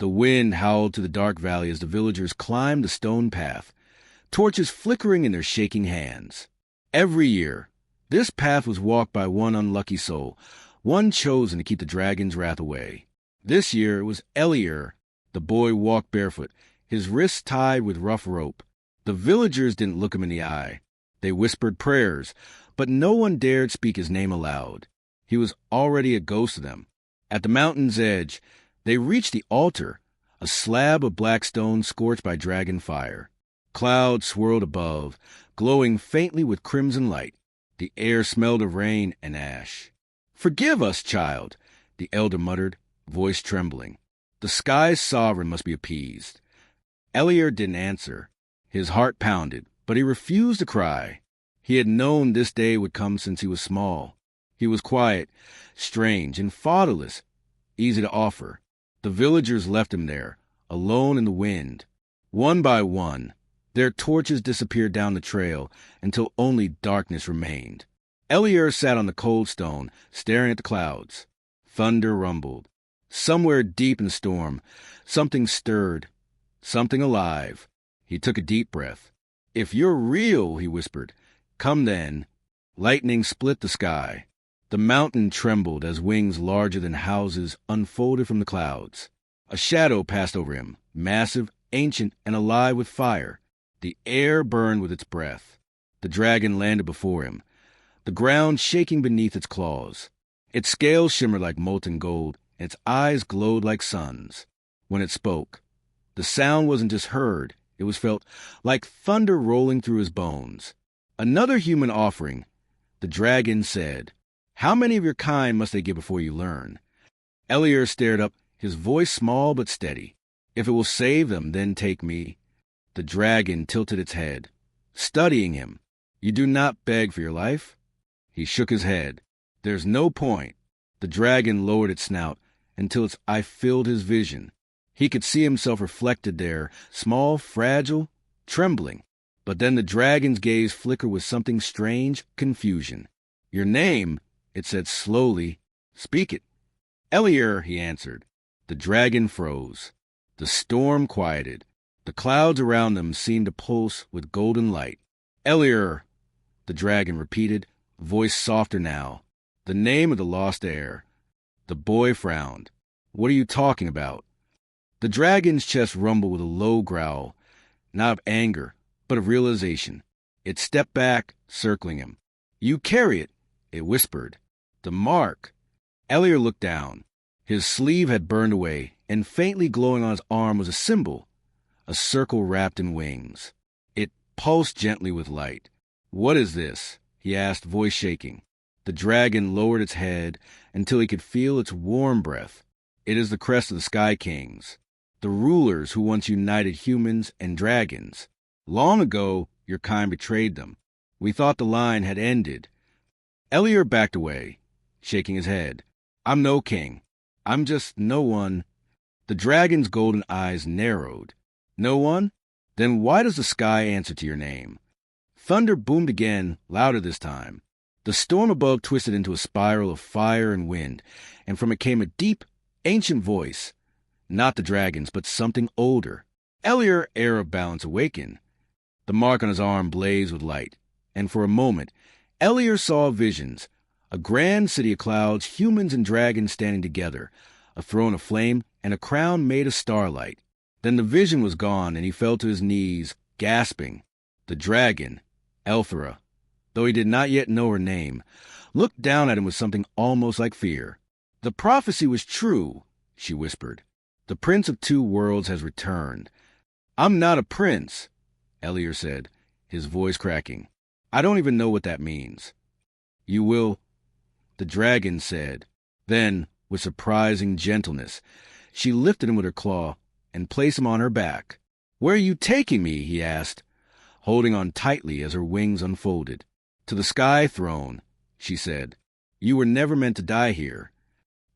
The wind howled to the dark valley as the villagers climbed the stone path, torches flickering in their shaking hands. Every year, this path was walked by one unlucky soul, one chosen to keep the dragon's wrath away. This year it was Elier. The boy walked barefoot, his wrists tied with rough rope. The villagers didn't look him in the eye. They whispered prayers, but no one dared speak his name aloud. He was already a ghost to them. At the mountain's edge, they reached the altar, a slab of black stone scorched by dragon fire. Clouds swirled above, glowing faintly with crimson light. The air smelled of rain and ash. "Forgive us, child," the elder muttered, voice trembling. "The sky's sovereign must be appeased." Elier didn't answer. His heart pounded, but he refused to cry. He had known this day would come since he was small. He was quiet, strange, and fatherless, easy to offer. The villagers left him there, alone in the wind. One by one, their torches disappeared down the trail until only darkness remained. Elier sat on the cold stone, staring at the clouds. Thunder rumbled. Somewhere deep in the storm, something stirred, something alive. He took a deep breath. "If you're real," he whispered, "come then." Lightning split the sky. The mountain trembled as wings larger than houses unfolded from the clouds. A shadow passed over him, massive, ancient, and alive with fire. The air burned with its breath. The dragon landed before him, the ground shaking beneath its claws. Its scales shimmered like molten gold, and its eyes glowed like suns. When it spoke, the sound wasn't just heard, it was felt like thunder rolling through his bones. "Another human offering," the dragon said. "How many of your kind must they give before you learn?" Elier stared up, his voice small but steady. "If it will save them, then take me." The dragon tilted its head, studying him. "You do not beg for your life?" He shook his head. "There's no point." The dragon lowered its snout until its eye filled his vision. He could see himself reflected there, small, fragile, trembling. But then the dragon's gaze flickered with something strange, confusion. "Your name," it said slowly. "Speak it." "Elier," he answered. The dragon froze. The storm quieted. The clouds around them seemed to pulse with golden light. "Elier," the dragon repeated, voice softer now. "The name of the lost heir." The boy frowned. "What are you talking about?" The dragon's chest rumbled with a low growl, not of anger, but of realization. It stepped back, circling him. "You carry it," it whispered. "The mark." Elier looked down. His sleeve had burned away, and faintly glowing on his arm was a symbol, a circle wrapped in wings. It pulsed gently with light. "What is this?" he asked, voice shaking. The dragon lowered its head until he could feel its warm breath. "It is the crest of the Sky Kings, the rulers who once united humans and dragons. Long ago, your kind betrayed them. We thought the line had ended." Elier backed away, shaking his head. "I'm no king. I'm just no one." The dragon's golden eyes narrowed. "No one? Then why does the sky answer to your name?" Thunder boomed again, louder this time. The storm above twisted into a spiral of fire and wind, and from it came a deep, ancient voice. Not the dragon's, but something older. Elier, heir of balance, awaken. The mark on his arm blazed with light, and for a moment, Elier saw visions. A grand city of clouds, humans and dragons standing together, a throne of flame, and a crown made of starlight. Then the vision was gone, and he fell to his knees, gasping. The dragon, Elthera, though he did not yet know her name, looked down at him with something almost like fear. "The prophecy was true," she whispered. "The Prince of Two Worlds has returned." "I'm not a prince," Elier said, his voice cracking. "I don't even know what that means." "You will," the dragon said. Then, with surprising gentleness, she lifted him with her claw and placed him on her back. "Where are you taking me?" he asked, holding on tightly as her wings unfolded. "To the Sky Throne," she said. "You were never meant to die here."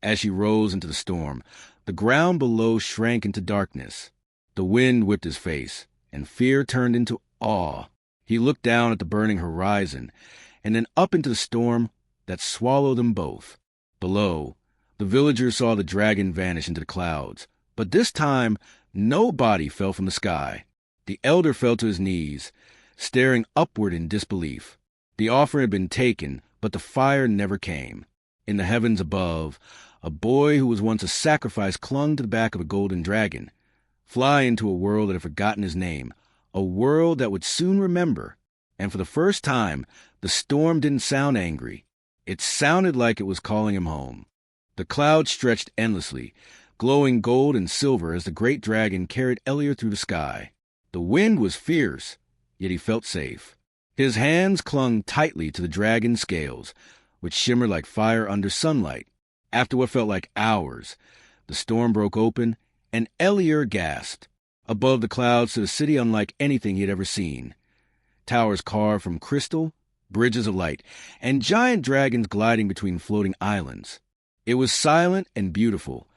As she rose into the storm, the ground below shrank into darkness. The wind whipped his face, and fear turned into awe. He looked down at the burning horizon, and then up into the storm that swallowed them both. Below, the villagers saw the dragon vanish into the clouds, But this time, no body fell from the sky. The elder fell to his knees, staring upward in disbelief. The offering had been taken, but the fire never came. In the heavens above, a boy who was once a sacrifice clung to the back of a golden dragon. Fly into a world that had forgotten his name, a world that would soon remember. And for the first time, the storm didn't sound angry. It sounded like it was calling him home. The clouds stretched endlessly, glowing gold and silver as the great dragon carried Elior through the sky. The wind was fierce, yet he felt safe. His hands clung tightly to the dragon's scales, which shimmered like fire under sunlight. After what felt like hours, the storm broke open, and Elior gasped. Above the clouds stood a city unlike anything he had ever seen. Towers carved from crystal, bridges of light, and giant dragons gliding between floating islands. It was silent and beautiful,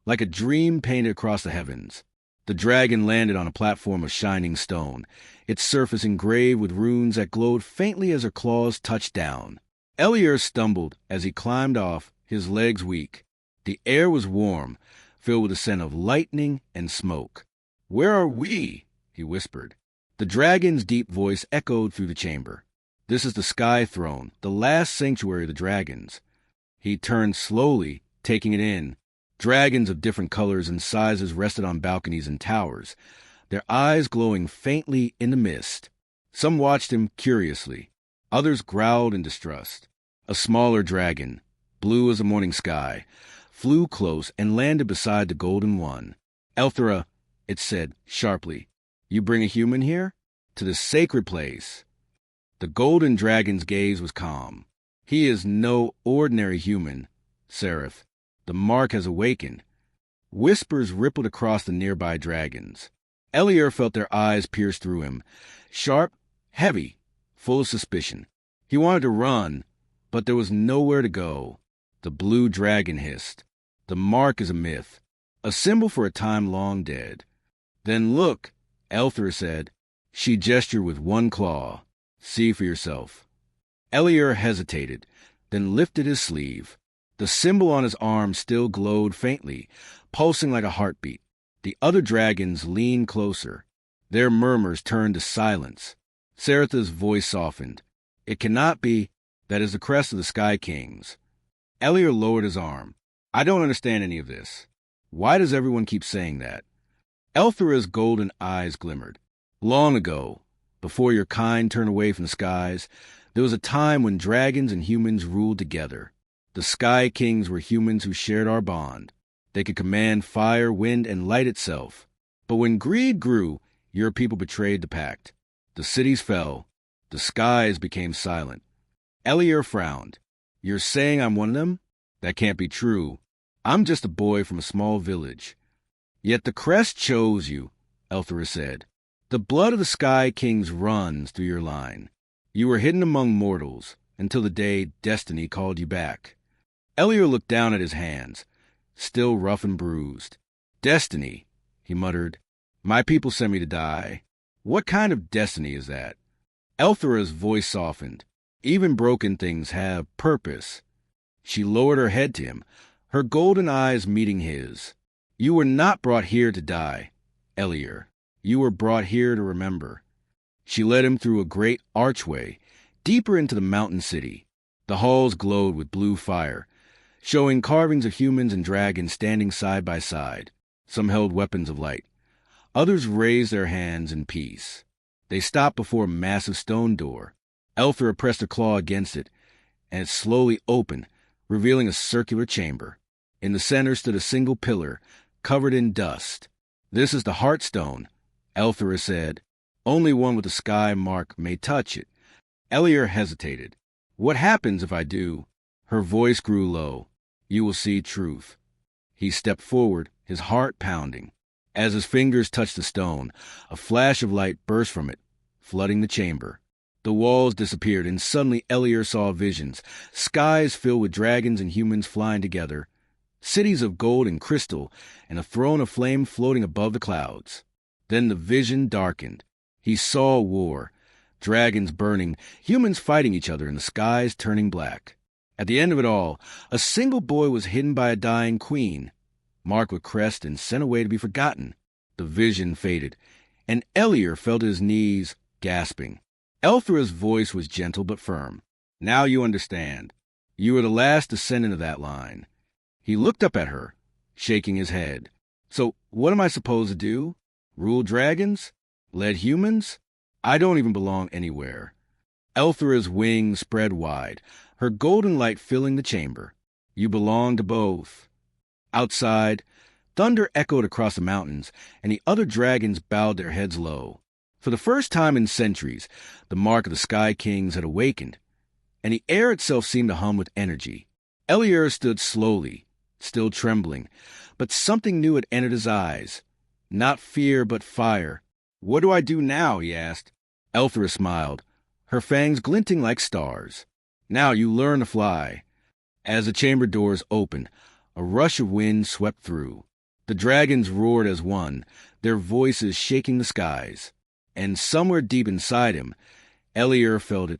like a dream painted across the heavens. The dragon landed on a platform of shining stone, its surface engraved with runes that glowed faintly as her claws touched down. Elior stumbled as he climbed off, his legs weak. The air was warm, filled with the scent of lightning and smoke. "Where are we?" he whispered. The dragon's deep voice echoed through the chamber. "This is the Sky Throne, the last sanctuary of the dragons." He turned slowly, taking it in. Dragons of different colors and sizes rested on balconies and towers, their eyes glowing faintly in the mist. Some watched him curiously. Others growled in distrust. A smaller dragon, blue as the morning sky, flew close and landed beside the golden one. "Elthera," it said sharply, "you bring a human here? To this sacred place?" The golden dragon's gaze was calm. "He is no ordinary human, Seraph. The mark has awakened." Whispers rippled across the nearby dragons. Elior felt their eyes pierce through him, sharp, heavy, full of suspicion. He wanted to run, but there was nowhere to go. The blue dragon hissed. "The mark is a myth, a symbol for a time long dead." "Then look," Elthera said. She gestured with one claw. "See for yourself." Elior hesitated, then lifted his sleeve. The symbol on his arm still glowed faintly, pulsing like a heartbeat. The other dragons leaned closer. Their murmurs turned to silence. Saratha's voice softened. "It cannot be. That is the crest of the Sky Kings." Elior lowered his arm. "I don't understand any of this. Why does everyone keep saying that?" Elthera's golden eyes glimmered. "Long ago, before your kind turned away from the skies, there was a time when dragons and humans ruled together. The Sky Kings were humans who shared our bond. They could command fire, wind, and light itself. But when greed grew, your people betrayed the pact. The cities fell. The skies became silent." Elior frowned. "You're saying I'm one of them? That can't be true. I'm just a boy from a small village." "Yet the crest chose you," Elthera said. "The blood of the Sky Kings runs through your line. You were hidden among mortals until the day destiny called you back." Elior looked down at his hands, still rough and bruised. "Destiny," he muttered. "My people sent me to die. What kind of destiny is that?" Elthera's voice softened. "Even broken things have purpose." She lowered her head to him, her golden eyes meeting his. "You were not brought here to die, Elior. You were brought here to remember." She led him through a great archway, deeper into the mountain city. The halls glowed with blue fire, showing carvings of humans and dragons standing side by side. Some held weapons of light. Others raised their hands in peace. They stopped before a massive stone door. Elthera pressed her claw against it, and it slowly opened, revealing a circular chamber. In the center stood a single pillar, covered in dust. "This is the Heartstone," Elthera said. "Only one with the sky mark may touch it." Elior hesitated. "What happens if I do?" Her voice grew low. "You will see truth." He stepped forward, his heart pounding. As his fingers touched the stone, a flash of light burst from it, flooding the chamber. The walls disappeared, and suddenly Elior saw visions, skies filled with dragons and humans flying together, cities of gold and crystal, and a throne of flame floating above the clouds. Then the vision darkened. He saw war, dragons burning, humans fighting each other, and the skies turning black. At the end of it all, a single boy was hidden by a dying queen. marked with crest and sent away to be forgotten. The vision faded, and Elier fell to his knees, gasping. Elthra's voice was gentle but firm. Now you understand. You were the last descendant of that line. He looked up at her, shaking his head. So what am I supposed to do? Rule dragons? Lead humans? I don't even belong anywhere. Elthra's wings spread wide, her golden light filling the chamber. You belong to both. Outside, thunder echoed across the mountains, and the other dragons bowed their heads low. For the first time in centuries, the mark of the Sky Kings had awakened, and the air itself seemed to hum with energy. Elier stood slowly, still trembling, but something new had entered his eyes. Not fear, but fire. What do I do now? He asked. Elthra smiled, her fangs glinting like stars. Now you learn to fly. As the chamber doors opened, a rush of wind swept through. The dragons roared as one, their voices shaking the skies. And somewhere deep inside him, Elier felt it,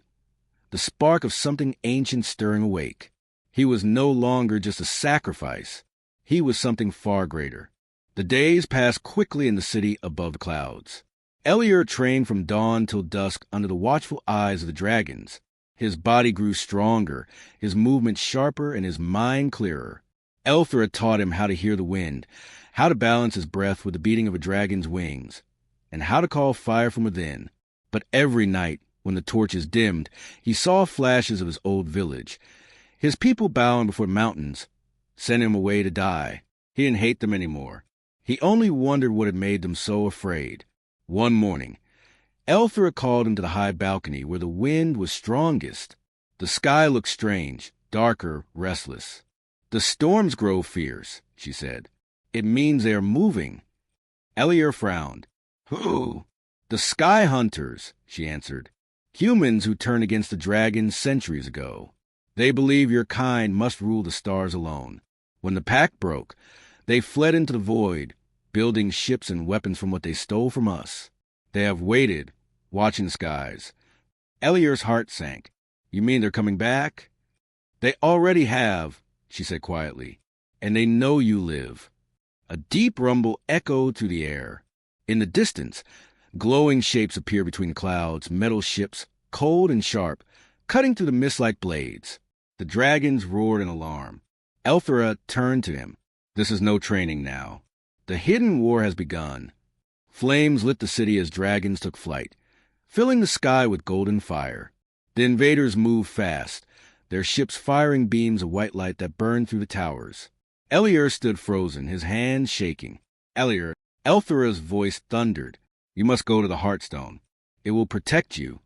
the spark of something ancient stirring awake. He was no longer just a sacrifice. He was something far greater. The days passed quickly in the city above the clouds. Elier trained from dawn till dusk under the watchful eyes of the dragons. His body grew stronger, his movements sharper, and his mind clearer. Elthra taught him how to hear the wind, how to balance his breath with the beating of a dragon's wings, and how to call fire from within. But every night, when the torches dimmed, he saw flashes of his old village. His people bowing before mountains, sent him away to die. He didn't hate them anymore. He only wondered what had made them so afraid. One morning, Elthra called him to the high balcony where the wind was strongest. The sky looked strange, darker, restless. The storms grow fierce, she said. It means they are moving. Elier frowned. Who? The Sky Hunters, she answered. Humans who turned against the dragons centuries ago. They believe your kind must rule the stars alone. When the pact broke, they fled into the void, building ships and weapons from what they stole from us. They have waited, watching the skies. Elier's heart sank. You mean they're coming back? They already have, she said quietly, and they know you live. A deep rumble echoed through the air. In the distance, glowing shapes appeared between the clouds, metal ships, cold and sharp, cutting through the mist like blades. The dragons roared in alarm. Elthra turned to him. This is no training now. The hidden war has begun. Flames lit the city as dragons took flight, filling the sky with golden fire. The invaders moved fast, their ships firing beams of white light that burned through the towers. Elier stood frozen, his hands shaking. Elier, Elthra's voice thundered. You must go to the Heartstone. It will protect you.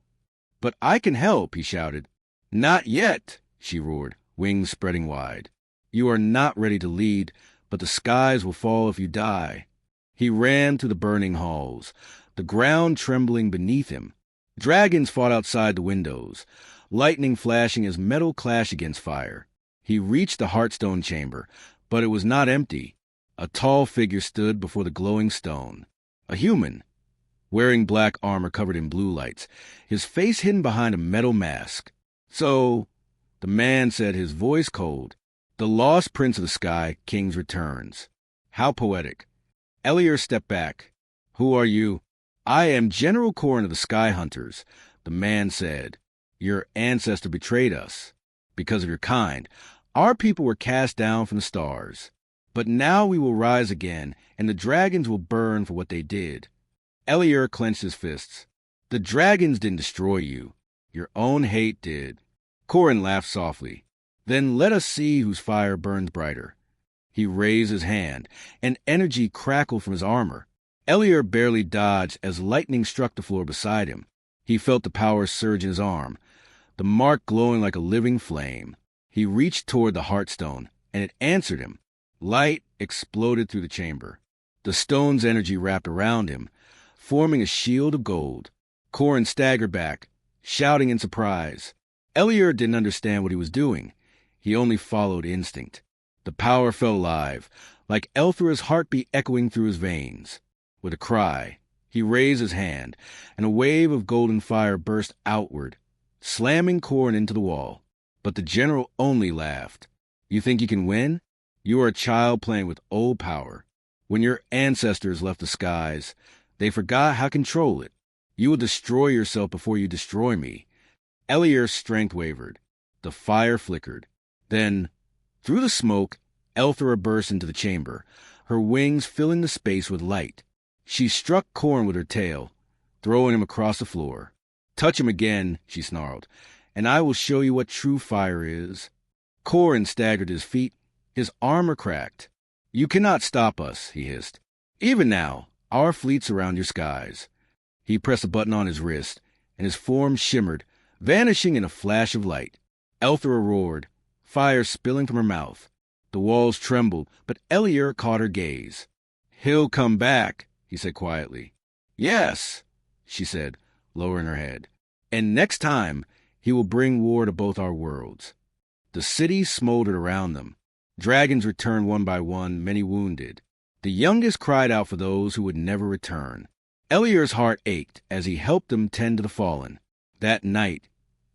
But I can help, he shouted. Not yet, she roared, wings spreading wide. You are not ready to lead, but the skies will fall if you die. He ran through the burning halls, the ground trembling beneath him. Dragons fought outside the windows, lightning flashing as metal clashed against fire. He reached the Heartstone chamber, but it was not empty. A tall figure stood before the glowing stone. A human, wearing black armor covered in blue lights, his face hidden behind a metal mask. So, the man said, his voice cold, the lost prince of the Sky Kings returns. How poetic. Elier stepped back. Who are you? I am General Corrin of the Sky Hunters, the man said. Your ancestor betrayed us. Because of your kind, our people were cast down from the stars. But now we will rise again, and the dragons will burn for what they did. Elier clenched his fists. The dragons didn't destroy you. Your own hate did. Corrin laughed softly. Then let us see whose fire burns brighter. He raised his hand, and energy crackled from his armor. Elier barely dodged as lightning struck the floor beside him. He felt the power surge in his arm, the mark glowing like a living flame. He reached toward the Heartstone, and it answered him. Light exploded through the chamber. The stone's energy wrapped around him, forming a shield of gold. Corrin staggered back, shouting in surprise. Elier didn't understand what he was doing. He only followed instinct. The power felt alive, like Elthra's heartbeat echoing through his veins. With a cry, he raised his hand, and a wave of golden fire burst outward, slamming Corrin into the wall. But the general only laughed. You think you can win? You are a child playing with old power. When your ancestors left the skies, they forgot how to control it. You will destroy yourself before you destroy me." Eliur's strength wavered. The fire flickered. Then, through the smoke, Elthera burst into the chamber, her wings filling the space with light. She struck Corn with her tail, throwing him across the floor. "Touch him again," she snarled, "and I will show you what true fire is." Corn staggered his feet, his armor cracked. "You cannot stop us," he hissed. "Even now, our fleet surround your skies." He pressed a button on his wrist, and his form shimmered, vanishing in a flash of light. Elthera roared, fire spilling from her mouth. The walls trembled, but Eliur caught her gaze. "He'll come back," he said quietly. "Yes," she said, lowering her head. "And next time, he will bring war to both our worlds." The city smoldered around them. Dragons returned one by one, many wounded. The youngest cried out for those who would never return. Eliur's heart ached as he helped them tend to the fallen. That night,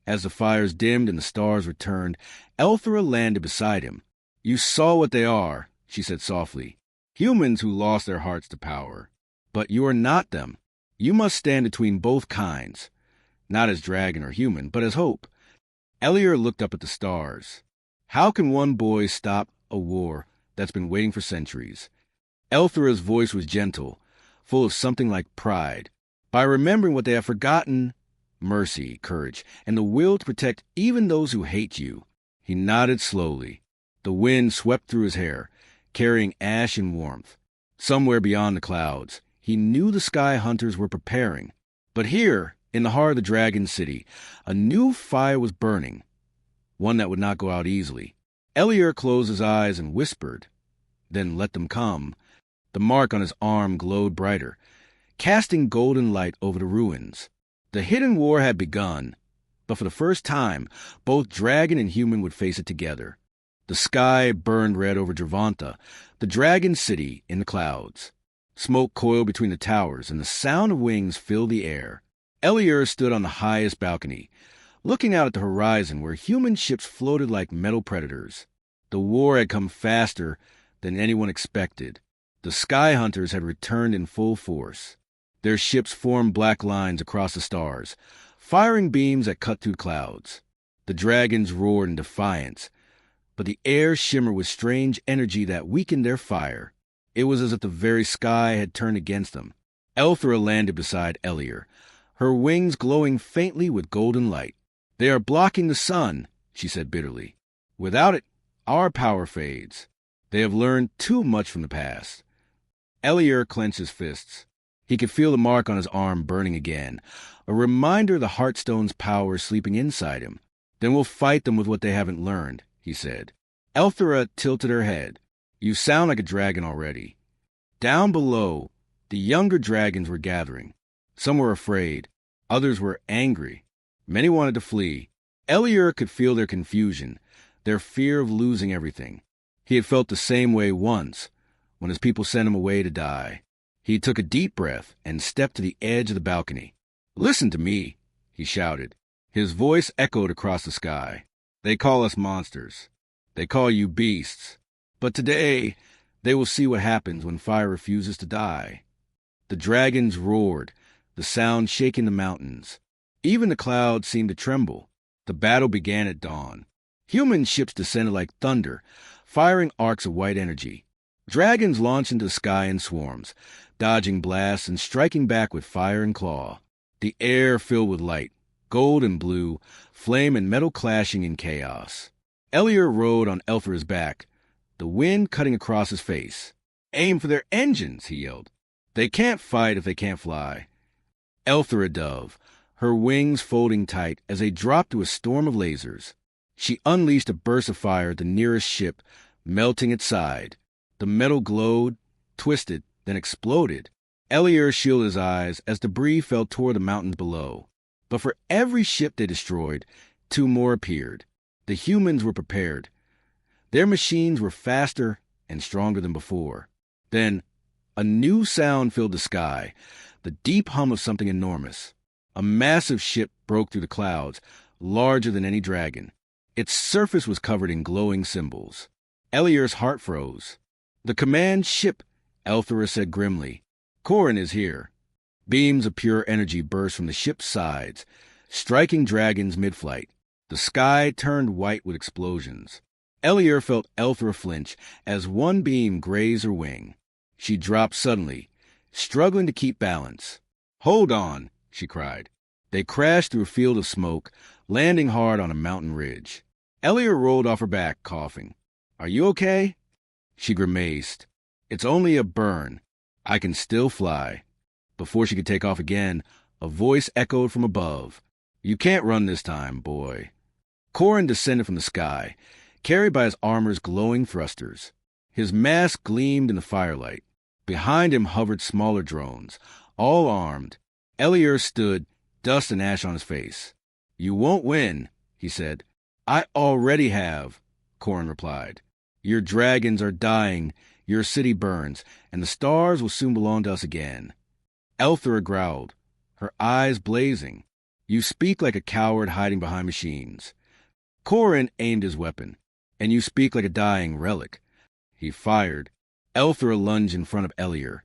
as the fires dimmed and the stars returned, Elthera landed beside him. "You saw what they are," she said softly. "Humans who lost their hearts to power. But you are not them. You must stand between both kinds. Not as dragon or human, but as hope." Eliur looked up at the stars. "How can one boy stop a war that's been waiting for centuries?" Elthera's voice was gentle, full of something like pride. "By remembering what they have forgotten, mercy, courage, and the will to protect even those who hate you." He nodded slowly. The wind swept through his hair, carrying ash and warmth. Somewhere beyond the clouds, he knew the sky hunters were preparing. But here, in the heart of the dragon city, a new fire was burning, one that would not go out easily. Eliur closed his eyes and whispered, "Then let them come." The mark on his arm glowed brighter, casting golden light over the ruins. The hidden war had begun, but for the first time, both dragon and human would face it together. The sky burned red over Dravanta, the dragon city in the clouds. Smoke coiled between the towers, and the sound of wings filled the air. Eliur stood on the highest balcony, looking out at the horizon where human ships floated like metal predators. The war had come faster than anyone expected. The sky hunters had returned in full force. Their ships formed black lines across the stars, firing beams that cut through clouds. The dragons roared in defiance, but the air shimmered with strange energy that weakened their fire. It was as if the very sky had turned against them. Elthera landed beside Eliur, her wings glowing faintly with golden light. "They are blocking the sun," she said bitterly. "Without it, our power fades. They have learned too much from the past." Eliur clenched his fists. He could feel the mark on his arm burning again, a reminder of the Heartstone's power sleeping inside him. "Then we'll fight them with what they haven't learned," he said. Elthera tilted her head. "You sound like a dragon already." Down below, the younger dragons were gathering. Some were afraid. Others were angry. Many wanted to flee. Eliur could feel their confusion, their fear of losing everything. He had felt the same way once, when his people sent him away to die. He took a deep breath and stepped to the edge of the balcony. "Listen to me," he shouted. His voice echoed across the sky. "They call us monsters. They call you beasts. But today, they will see what happens when fire refuses to die." The dragons roared, the sound shaking the mountains. Even the clouds seemed to tremble. The battle began at dawn. Human ships descended like thunder, firing arcs of white energy. Dragons launched into the sky in swarms, dodging blasts and striking back with fire and claw. The air filled with light, gold and blue, flame and metal clashing in chaos. Eliur rode on Elthera's back, the wind cutting across his face. "Aim for their engines," he yelled. "They can't fight if they can't fly." Elthera dove, her wings folding tight as they dropped through a storm of lasers. She unleashed a burst of fire at the nearest ship, melting its side. The metal glowed, twisted, then exploded. Eliur shielded his eyes as debris fell toward the mountains below. But for every ship they destroyed, two more appeared. The humans were prepared. Their machines were faster and stronger than before. Then, a new sound filled the sky, the deep hum of something enormous. A massive ship broke through the clouds, larger than any dragon. Its surface was covered in glowing symbols. Eliur's heart froze. "The command ship," Elthera said grimly. "Corin is here." Beams of pure energy burst from the ship's sides, striking dragons mid-flight. The sky turned white with explosions. Eliur felt Elthera flinch as one beam grazed her wing. She dropped suddenly, struggling to keep balance. "Hold on," she cried. They crashed through a field of smoke, landing hard on a mountain ridge. Eliur rolled off her back, coughing. "Are you okay?" She grimaced. "It's only a burn. I can still fly." Before she could take off again, a voice echoed from above. "You can't run this time, boy." Corin descended from the sky, carried by his armor's glowing thrusters. His mask gleamed in the firelight. Behind him hovered smaller drones, all armed. Eliur stood, dust and ash on his face. "You won't win," he said. "I already have," Corin replied. "Your dragons are dying, your city burns, and the stars will soon belong to us again." Elthera growled, her eyes blazing. "You speak like a coward hiding behind machines." Corin aimed his weapon. "And you speak like a dying relic." He fired. Elthera lunged in front of Eliur,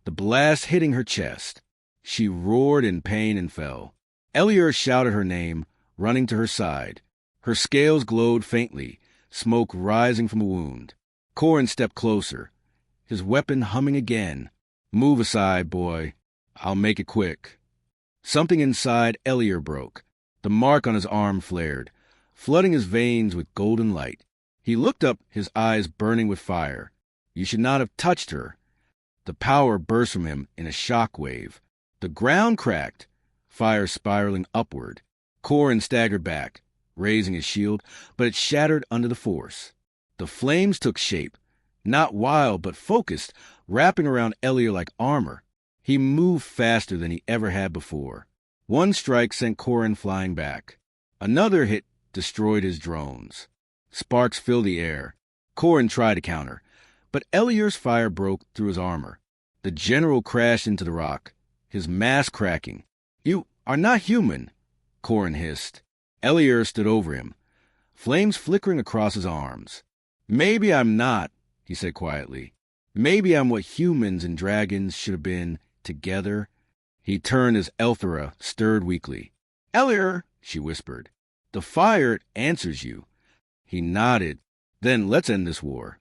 the blast hitting her chest. She roared in pain and fell. Eliur shouted her name, running to her side. Her scales glowed faintly, smoke rising from a wound. Corin stepped closer, his weapon humming again. "Move aside, boy. I'll make it quick." Something inside Eliur broke. The mark on his arm flared, flooding his veins with golden light. He looked up, his eyes burning with fire. "You should not have touched her." The power burst from him in a shock wave. The ground cracked, fire spiraling upward. Corin staggered back, raising his shield, but it shattered under the force. The flames took shape, not wild but focused, wrapping around Eliur like armor. He moved faster than he ever had before. One strike sent Corin flying back. Another hit destroyed his drones. Sparks filled the air. Corin tried to counter, but Eliur's fire broke through his armor. The general crashed into the rock, his mask cracking. "You are not human," Corin hissed. Eliur stood over him, flames flickering across his arms. "Maybe I'm not," he said quietly. "Maybe I'm what humans and dragons should have been, together." He turned as Elthera stirred weakly. "Eliur," she whispered, "the fire answers you." He nodded. "Then let's end this war."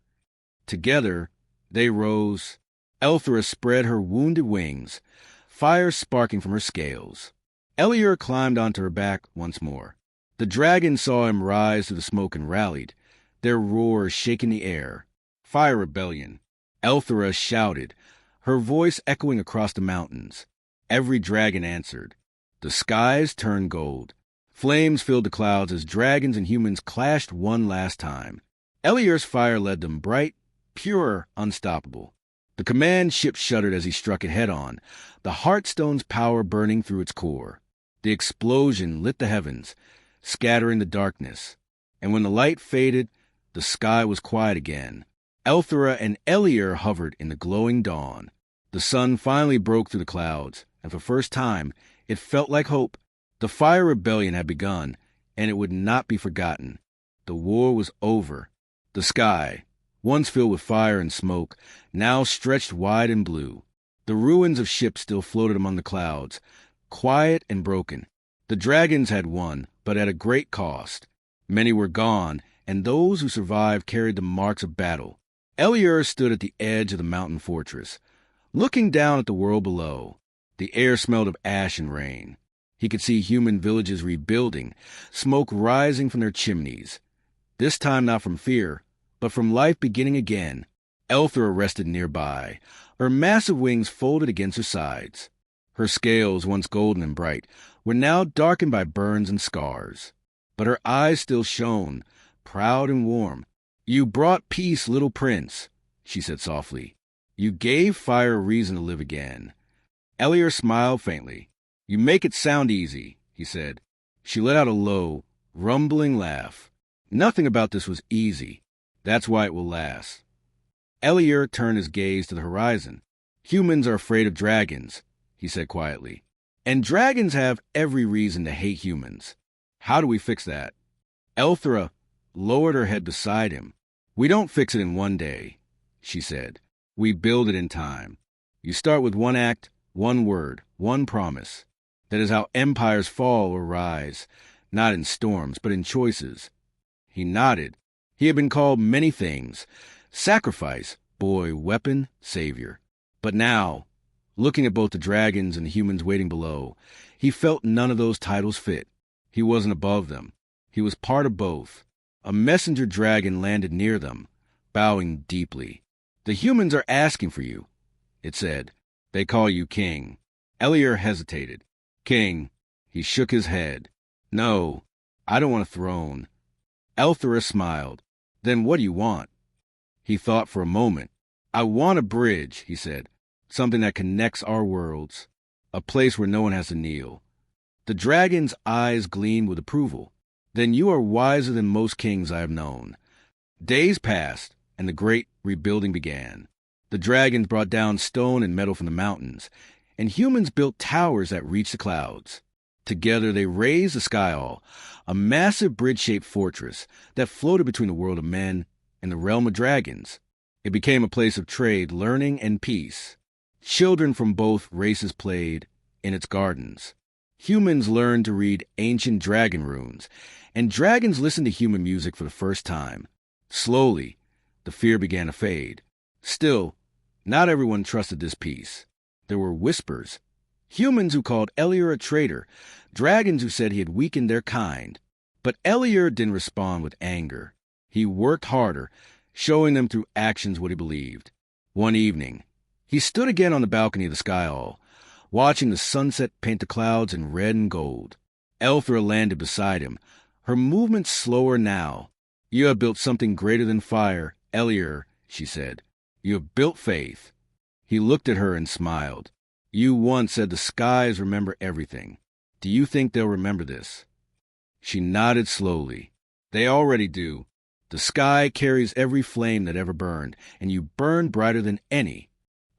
Together, they rose. Elthera spread her wounded wings, fire sparking from her scales. Eliur climbed onto her back once more. The dragons saw him rise through the smoke and rallied, their roars shaking the air. "Fire rebellion," Elthera shouted, her voice echoing across the mountains. Every dragon answered. The skies turned gold. Flames filled the clouds as dragons and humans clashed one last time. Eliur's fire led them bright, pure, unstoppable. The command ship shuddered as he struck it head-on, the Heartstone's power burning through its core. The explosion lit the heavens, scattering the darkness. And when the light faded, the sky was quiet again. Elthera and Eliur hovered in the glowing dawn. The sun finally broke through the clouds, and for the first time, it felt like hope. The fire rebellion had begun, and it would not be forgotten. The war was over. The sky, once filled with fire and smoke, now stretched wide and blue. The ruins of ships still floated among the clouds, quiet and broken. The dragons had won, but at a great cost. Many were gone, and those who survived carried the marks of battle. Eliur stood at the edge of the mountain fortress, looking down at the world below. The air smelled of ash and rain. He could see human villages rebuilding, smoke rising from their chimneys. This time not from fear, but from life beginning again. Elthera rested nearby, her massive wings folded against her sides. Her scales, once golden and bright, were now darkened by burns and scars. But her eyes still shone, proud and warm. "You brought peace, little prince," she said softly. "You gave fire a reason to live again." Eliur smiled faintly. "You make it sound easy," he said. She let out a low, rumbling laugh. "Nothing about this was easy. That's why it will last." Eliur turned his gaze to the horizon. "Humans are afraid of dragons," he said quietly. "And dragons have every reason to hate humans. How do we fix that?" Elthera lowered her head beside him. We don't fix it in one day, she said. We build it in time. You start with one act, one word, one promise. That is how empires fall or rise, not in storms, but in choices. He nodded. He had been called many things: sacrifice, boy, weapon, savior. But now, looking at both the dragons and the humans waiting below, he felt none of those titles fit. He wasn't above them. He was part of both. A messenger dragon landed near them, bowing deeply. "The humans are asking for you," it said. "They call you king." Eliur hesitated. "King." He shook his head. "No, I don't want a throne." Elthera smiled. "Then what do you want?" He thought for a moment. "I want a bridge," he said. "Something that connects our worlds. A place where no one has to kneel." The dragon's eyes gleamed with approval. "Then you are wiser than most kings I have known." Days passed, and the great rebuilding began. The dragons brought down stone and metal from the mountains, and humans built towers that reached the clouds. Together they raised the Sky Hall, a massive bridge-shaped fortress that floated between the world of men and the realm of dragons. It became a place of trade, learning, and peace. Children from both races played in its gardens. Humans learned to read ancient dragon runes, and dragons listened to human music for the first time. Slowly, the fear began to fade. Still, not everyone trusted this peace. There were whispers. Humans who called Eliur a traitor, dragons who said he had weakened their kind. But Eliur didn't respond with anger. He worked harder, showing them through actions what he believed. One evening, he stood again on the balcony of the Sky Hall, watching the sunset paint the clouds in red and gold. Elthera landed beside him, her movements slower now. "You have built something greater than fire, Eliur," she said. "You have built faith." He looked at her and smiled. "You once said the skies remember everything. Do you think they'll remember this?" She nodded slowly. "They already do. The sky carries every flame that ever burned, and you burn brighter than any."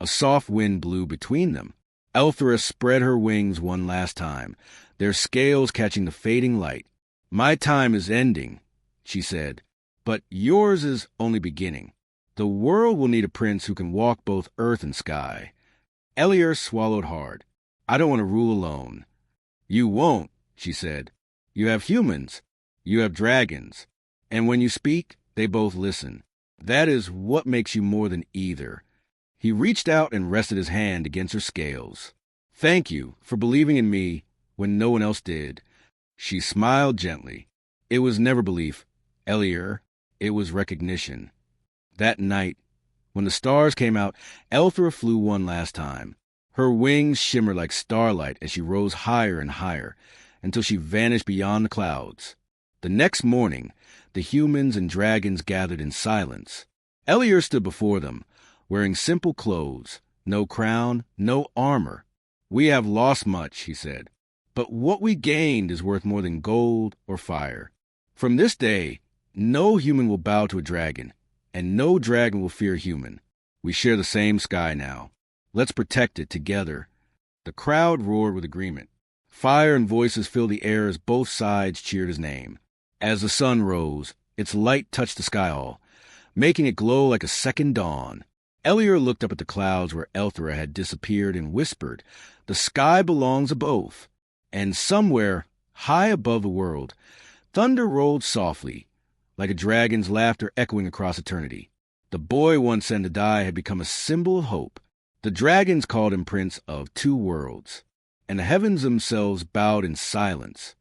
A soft wind blew between them. Elthera spread her wings one last time, their scales catching the fading light. "My time is ending," she said, "but yours is only beginning. The world will need a prince who can walk both earth and sky." Eliur swallowed hard. "I don't want to rule alone." "You won't," she said. "You have humans. You have dragons. And when you speak, they both listen. That is what makes you more than either." He reached out and rested his hand against her scales. "Thank you for believing in me when no one else did." She smiled gently. "It was never belief, Eliur. It was recognition." That night, when the stars came out, Elthera flew one last time. Her wings shimmered like starlight as she rose higher and higher, until she vanished beyond the clouds. The next morning, the humans and dragons gathered in silence. Eliur stood before them, wearing simple clothes, no crown, no armor. "We have lost much," he said, "but what we gained is worth more than gold or fire. From this day, no human will bow to a dragon, and no dragon will fear a human. We share the same sky now. Let's protect it together." The crowd roared with agreement. Fire and voices filled the air as both sides cheered his name. As the sun rose, its light touched the Sky Hall, making it glow like a second dawn. Eliur looked up at the clouds where Elthera had disappeared and whispered, "The sky belongs to both." And somewhere, high above the world, thunder rolled softly, like a dragon's laughter echoing across eternity. The boy once sent to die had become a symbol of hope. The dragons called him Prince of Two Worlds, and the heavens themselves bowed in silence.